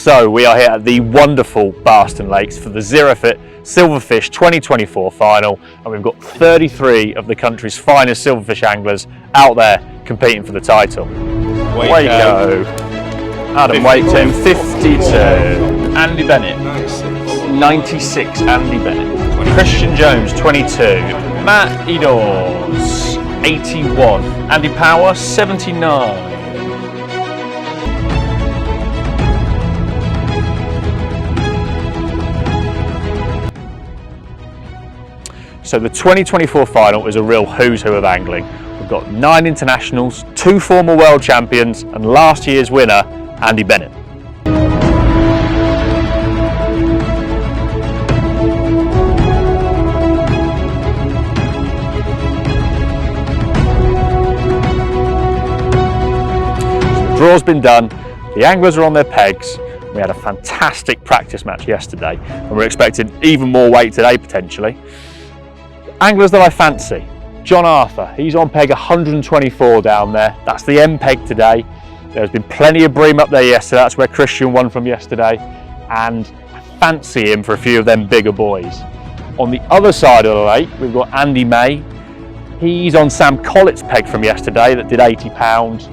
So we are here at the wonderful Barston Lakes for the Zerofit SilverFish 2024 final, and we've got 33 of the country's finest silverfish anglers out there competing for the title. Waco. Adam Waketon, 52. Andy Bennett, 96. Andy Bennett. Christian Jones, 22. Matt Edors, 81. Andy Power, 79. So the 2024 final is a real who's who of angling. We've got 9 internationals, 2 former world champions, and last year's winner, Andy Bennett. So the draw's been done, the anglers are on their pegs. We had a fantastic practice match yesterday, and we're expecting even more weight today potentially. Anglers that I fancy, John Arthur, he's on peg 124 down there. That's the M peg today. There's been plenty of bream up there yesterday. That's where Christian won from yesterday. And I fancy him for a few of them bigger boys. On the other side of the lake, we've got Andy May. He's on Sam Collett's peg from yesterday that did 80 pounds.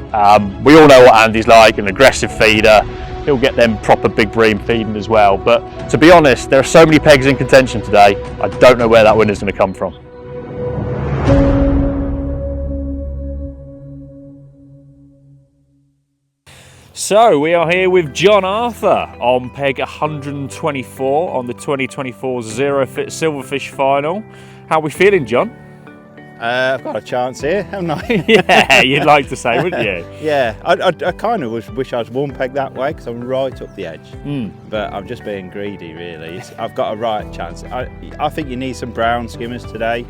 We all know what Andy's like, an aggressive feeder. He'll get them proper big bream feeding as well. But to be honest, there are so many pegs in contention today, I don't know where that winner's going to come from. So we are here with John Arthur on peg 124 on the 2024 Zerofit SilverFish final. How are we feeling, John? I've got a chance here, haven't I? Yeah, you'd like to say, wouldn't you? Yeah, I kind of wish I was one peg that way because I'm right up the edge. But I'm just being greedy, really. I've got a right chance. I think you need some brown skimmers today.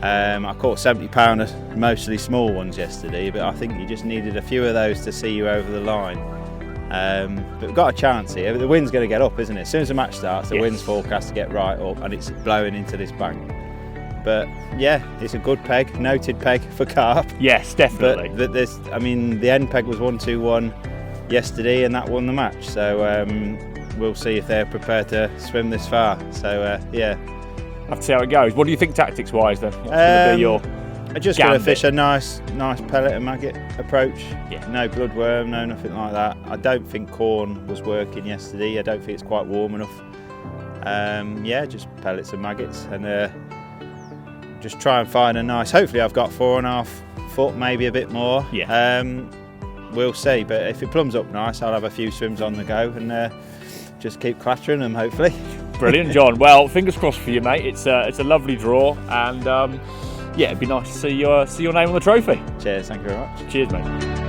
I caught 70 pounder, mostly small ones yesterday, but I think you just needed a few of those to see you over the line. But we've got a chance here. The wind's going to get up, isn't it? As soon as the match starts, the wind's forecast to get right up and it's blowing into this bank. But yeah, it's a good peg, noted peg for carp. Yes, definitely. But the end peg was 121 yesterday, and that won the match. So we'll see if they're prepared to swim this far. So yeah, have to see how it goes. What do you think tactics-wise then? What's going to be your? I'm just going to fish a nice pellet and maggot approach. Yeah. No bloodworm, no nothing like that. I don't think corn was working yesterday. I don't think it's quite warm enough. Yeah, just pellets and maggots and. Just try and find a nice, hopefully I've got 4.5 foot, maybe a bit more. Yeah. We'll see, but if it plums up nice, I'll have a few swims on the go and just keep clattering them, hopefully. Brilliant, John. Well, fingers crossed for you, mate. It's a lovely draw, and yeah, it'd be nice to see your name on the trophy. Cheers, thank you very much. Cheers, mate.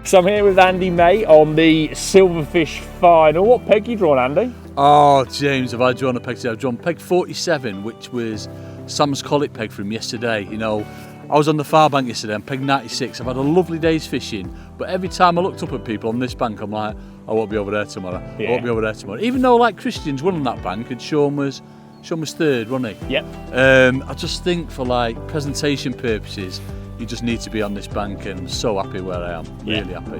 So I'm here with Andy May on the Silverfish final. What peg you drawn, Andy? Oh, James, have I drawn a peg today? I've drawn peg 47, which was Sam's Collett peg from yesterday. You know, I was on the far bank yesterday, I'm peg 96. I've had a lovely day's fishing, but every time I looked up at people on this bank, I'm like, I won't be over there tomorrow. Yeah. I won't be over there tomorrow. Even though, like, Christian's won on that bank and Sean was third, wasn't he? Yep. I just think for, like, presentation purposes, you just need to be on this bank, and I'm so happy where I am, really happy.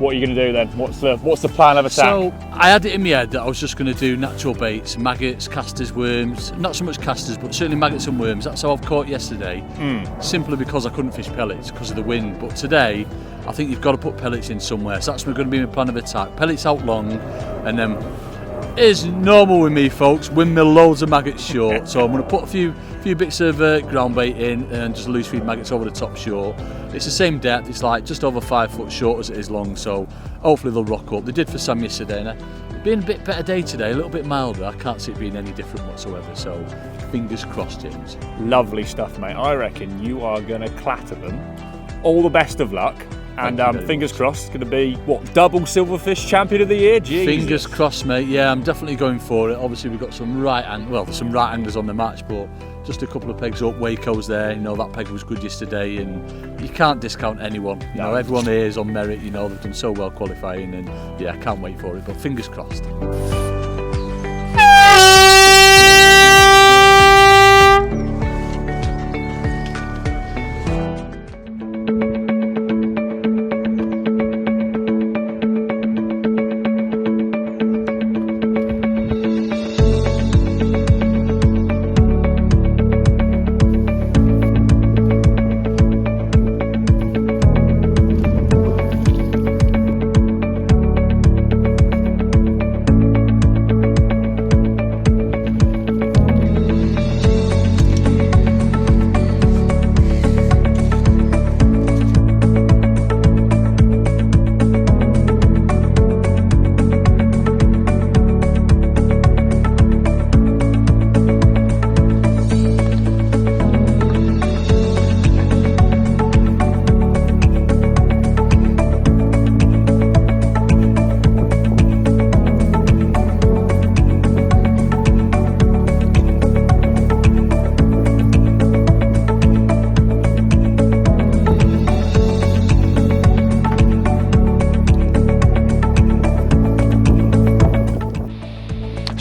What are you going to do then? What's the plan of attack? So I had it in my head that I was just going to do natural baits, maggots, casters, worms. Not so much casters, but certainly maggots and worms. That's how I've caught yesterday, simply because I couldn't fish pellets because of the wind. But today, I think you've got to put pellets in somewhere. So that's going to be my plan of attack. Pellets out long, and then is normal with me, folks. Windmill loads of maggots short. So I'm going to put a few bits of ground bait in and just loose feed maggots over the top short. It's the same depth. It's like just over 5 foot short as it is long. So hopefully they'll rock up. They did for Sam yesterday. And it's been a bit better day today, a little bit milder. I can't see it being any different whatsoever. So fingers crossed, James. Lovely stuff, mate. I reckon you are going to clatter them. All the best of luck. And fingers crossed, it's going to be, what, double Silverfish Champion of the Year? Jesus. Fingers crossed, mate. Yeah, I'm definitely going for it. Obviously, we've got some right anglers on the match, but just a couple of pegs up. Waco's there. You know, that peg was good yesterday, and you can't discount anyone. You know, everyone here is on merit. You know, they've done so well qualifying, and yeah, I can't wait for it. But fingers crossed.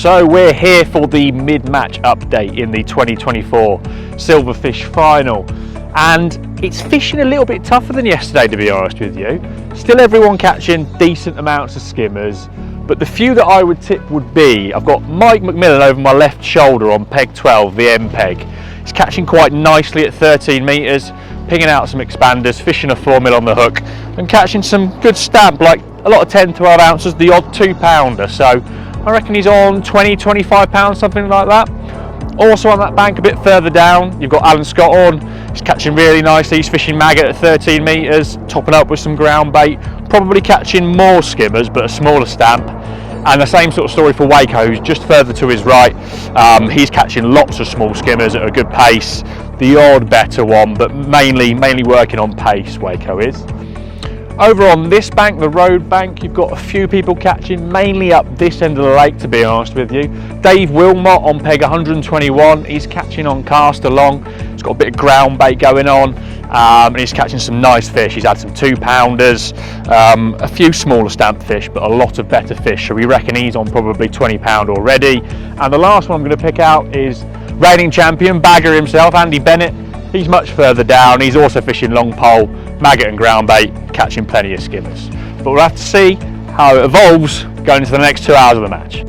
So we're here for the mid-match update in the 2024 SilverFish final, and it's fishing a little bit tougher than yesterday, to be honest with you. Still everyone catching decent amounts of skimmers, but the few that I would tip would be, I've got Mike McMillan over my left shoulder on peg 12, the M peg. He's catching quite nicely at 13 metres, pinging out some expanders, fishing a 4mm on the hook, and catching some good stamp, like a lot of 10-12 ounces, the odd 2-pounder. So I reckon he's on 20-25 pounds, something like that. Also on that bank a bit further down, you've got Alan Scott on. He's catching really nicely. He's fishing maggot at 13 metres, topping up with some ground bait, probably catching more skimmers but a smaller stamp. And the same sort of story for Waco, who's just further to his right. He's catching lots of small skimmers at a good pace, the odd better one, but mainly working on pace, Waco is. Over on this bank, the road bank, you've got a few people catching, mainly up this end of the lake, to be honest with you. Dave Wilmot on peg 121, he's catching on cast along. He's got a bit of ground bait going on, and he's catching some nice fish. He's had some 2-pounders, a few smaller stamp fish, but a lot of better fish. So we reckon he's on probably 20 pound already. And the last one I'm going to pick out is reigning champion, bagger himself, Andy Bennett. He's much further down. He's also fishing long pole, maggot and ground bait, catching plenty of skimmers. But we'll have to see how it evolves going into the next 2 hours of the match.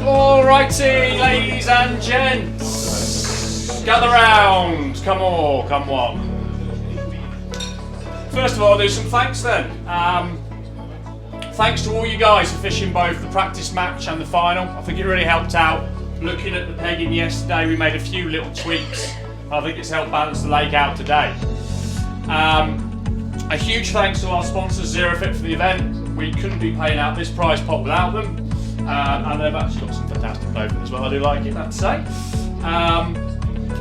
Alrighty, ladies and gents, gather round, come on. First of all, I'll do some thanks then. Thanks to all you guys for fishing both the practice match and the final. I think it really helped out. Looking at the pegging yesterday, we made a few little tweaks. I think it's helped balance the lake out today. A huge thanks to our sponsors, Zerofit, for the event. We couldn't be paying out this prize pot without them. And they've actually got some fantastic clothing as well, I do like it, that's to say.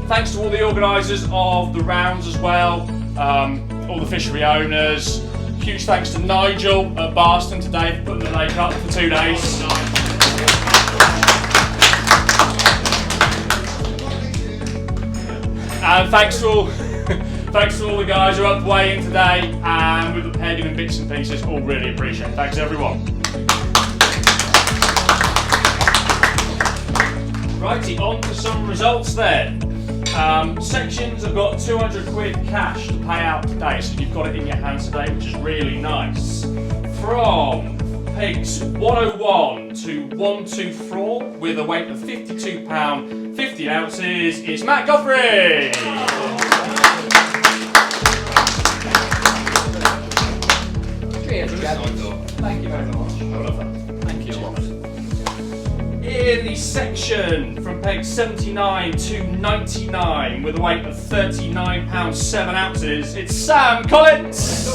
Thanks to all the organisers of the rounds as well, all the fishery owners. Huge thanks to Nigel at Barston today for putting the lake up for 2 days. And thanks to all the guys who are up weighing today and with the pegging and bits and pieces, all really appreciate it. Thanks everyone. Righty, on to some results then. Sections have got 200 quid cash to pay out today, so you've got it in your hands today, which is really nice. From pegs 101 to 124 with a weight of 52 pound 50 ounces is Matt Godfrey. Thank you very much. I love that. Thank you. In the section from peg 79 to 99 with a weight of 39 pounds 7 ounces, it's Sam Collins.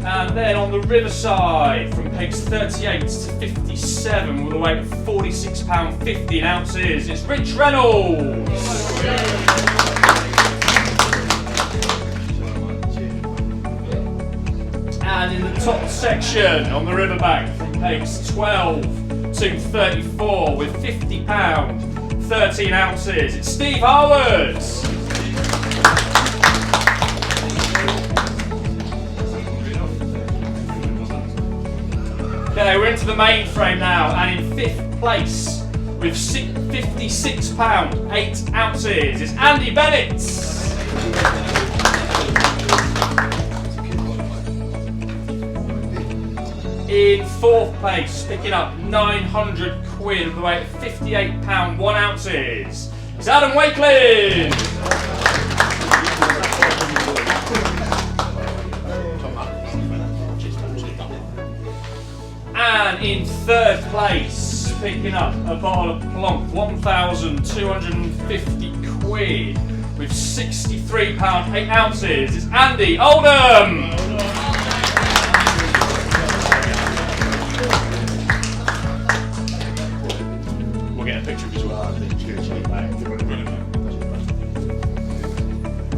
And then on the riverside from pegs 38 to 57 with a weight of 46 pound 15 ounces, it's Rich Reynolds. top section on the riverbank from pegs 12 to 34 with £50, 13 ounces. It's Steve Harwood. Okay, we're into the main frame now, and in 5th place with £56, 8 ounces. It's Andy Bennett. In 4th place, picking up 900 quid with the weight of £58, 1 ounces. It's Adam Wakeling. And in 3rd place, picking up a bottle of plonk, 1,250 quid with £63, 8 ounces. It's Andy Oldham. We'll get a picture of you as well, I think.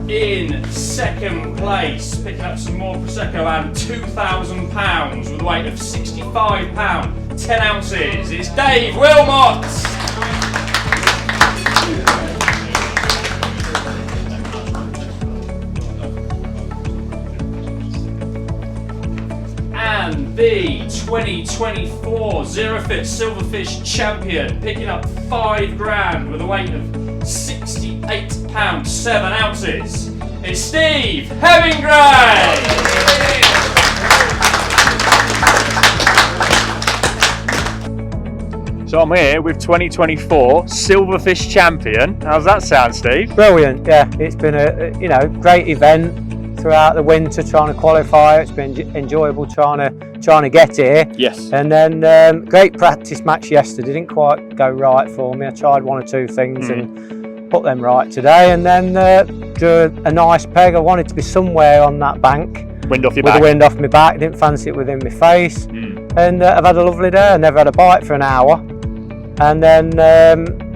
In 2nd place, picking up some more Prosecco and £2,000 with a weight of £65, 10 ounces. It's Dave Wilmot. And the 2024 Zerofit SilverFish champion, picking up £5 with a weight of £68, 7 ounces. It's Steve Hemingray. So I'm here with 2024 SilverFish champion. How's that sound, Steve? Brilliant, yeah. It's been a great event throughout the winter trying to qualify. It's been enjoyable trying to get here. Yes. And then great practice match yesterday. Didn't quite go right for me. I tried 1 or 2 things and put them right today. And then drew a nice peg. I wanted to be somewhere on that bank. Wind off your with back. the wind off my back. Didn't fancy it within my face. And I've had a lovely day. I never had a bite for an hour. And then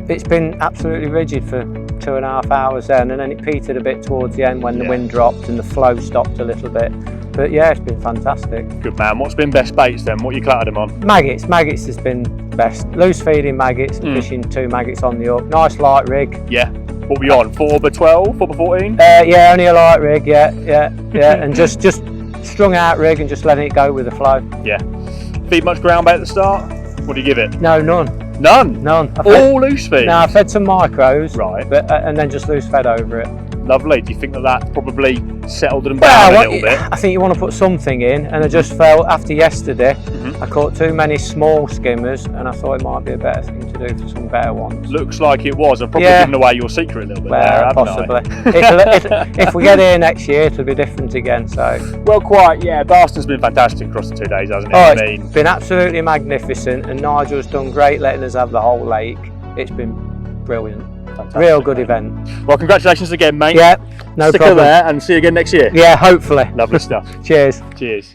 it's been absolutely rigid for 2.5 hours then, and then it petered a bit towards the end when the wind dropped and the flow stopped a little bit. But yeah, it's been fantastic. Good man. What's been best baits then? What you clattered them on? Maggots has been best. Loose feeding maggots and fishing 2 maggots on the hook. Nice light rig. Yeah. What were you on? 4x12? 4x14? Yeah, only a light rig. Yeah. And just strung out rig and just letting it go with the flow. Yeah. Feed much ground bait at the start? What do you give it? No, none. None? None. All loose feed? No, I fed some micros. Right. But and then just loose fed over it. Lovely. Do you think that probably settled them down a little bit? I think you want to put something in, and I just felt after yesterday I caught too many small skimmers, and I thought it might be a better thing to do for some better ones. Looks like it was. I've probably given away your secret a little bit there, haven't possibly. I? If we get here next year, it'll be different again. So. Well, quite. Yeah, Barston's been fantastic across the 2 days, hasn't it? Oh, it's been absolutely magnificent, and Nigel's done great letting us have the whole lake. It's been brilliant. Fantastic, real good event. Well, congratulations again, mate. Yeah, no Stick problem. her there and see you again next year. Yeah, hopefully. Lovely stuff. Cheers. Cheers.